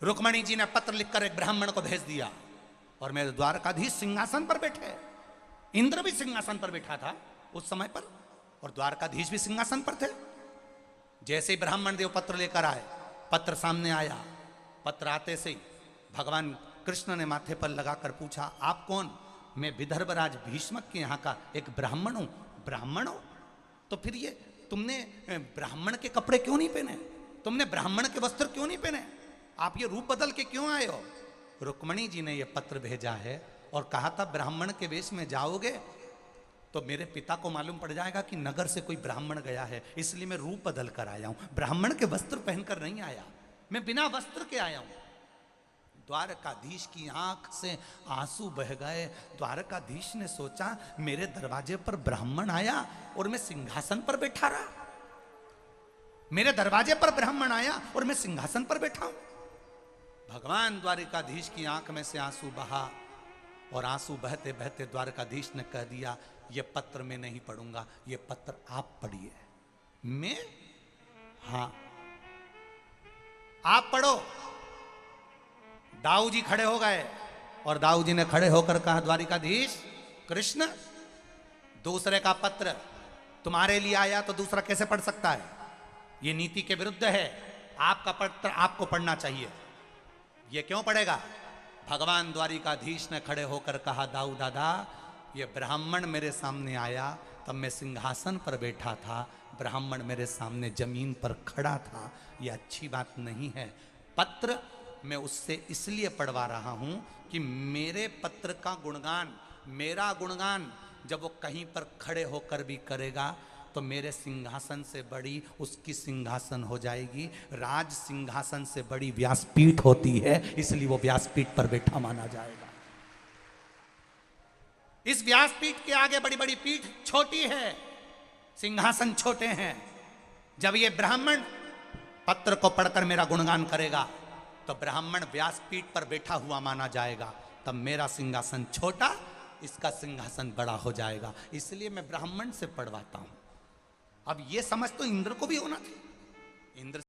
रुक्मणी जी ने पत्र लिखकर एक ब्राह्मण को भेज दिया और मेरे द्वारकाधीश सिंहासन पर बैठे। इंद्र भी सिंहासन पर बैठा था उस समय पर और द्वारकाधीश भी सिंहासन पर थे। जैसे ही ब्राह्मण देव पत्र लेकर आए, पत्र सामने आया। पत्र आते से ही भगवान कृष्ण ने माथे पर लगाकर पूछा, आप कौन? मैं विदर्भराज भीष्मक के यहाँ का एक ब्राह्मण हूं। ब्राह्मण हो तो फिर ये तुमने ब्राह्मण के कपड़े क्यों नहीं पहने? तुमने ब्राह्मण के वस्त्र क्यों नहीं पहने? आप ये रूप बदल के क्यों आए हो? रुक्मणी जी ने ये पत्र भेजा है और कहा था ब्राह्मण के वेश में जाओगे तो मेरे पिता को मालूम पड़ जाएगा कि नगर से कोई ब्राह्मण गया है, इसलिए मैं रूप बदल कर आया हूं। ब्राह्मण के वस्त्र पहनकर नहीं आया, मैं बिना वस्त्र के आया हूं। द्वारकाधीश की आंख से आंसू बह गए। द्वारकाधीश ने सोचा मेरे दरवाजे पर ब्राह्मण आया और मैं सिंहासन पर बैठा रहा। मेरे दरवाजे पर ब्राह्मण आया और मैं सिंहासन पर बैठा हूं। भगवान द्वारकाधीश की आंख में से आंसू बहा और आंसू बहते बहते द्वारकाधीश ने कह दिया, ये पत्र मैं नहीं पढ़ूंगा, ये पत्र आप पढ़िए। मैं? हां, आप पढ़ो। दाऊ जी खड़े हो गए और दाऊ जी ने खड़े होकर कहा, द्वारिकाधीश कृष्ण, दूसरे का पत्र तुम्हारे लिए आया तो दूसरा कैसे पढ़ सकता है? ये नीति के विरुद्ध है। आपका पत्र आपको पढ़ना चाहिए। ये क्यों पढ़ेगा? भगवान द्वारिकाधीश ने खड़े होकर कहा, दाऊ दादा, ये ब्राह्मण मेरे सामने आया तब मैं सिंहासन पर बैठा था, ब्राह्मण मेरे सामने जमीन पर खड़ा था, ये अच्छी बात नहीं है। पत्र मैं उससे इसलिए पढ़वा रहा हूं कि मेरे पत्र का गुणगान, मेरा गुणगान जब वो कहीं पर खड़े होकर भी करेगा तो मेरे सिंहासन से बड़ी उसकी सिंहासन हो जाएगी। राज सिंहासन से बड़ी व्यासपीठ होती है, इसलिए वो व्यासपीठ पर बैठा माना जाएगा। इस व्यासपीठ के आगे बड़ी बड़ी पीठ छोटी है, सिंहासन छोटे हैं। जब ये ब्राह्मण पत्र को पढ़कर मेरा गुणगान करेगा तो ब्राह्मण व्यासपीठ पर बैठा हुआ माना जाएगा, तब मेरा सिंहासन छोटा, इसका सिंहासन बड़ा हो जाएगा। इसलिए मैं ब्राह्मण से पढ़वाता हूं। अब ये समझ तो इंद्र को भी होना थी। इंद्र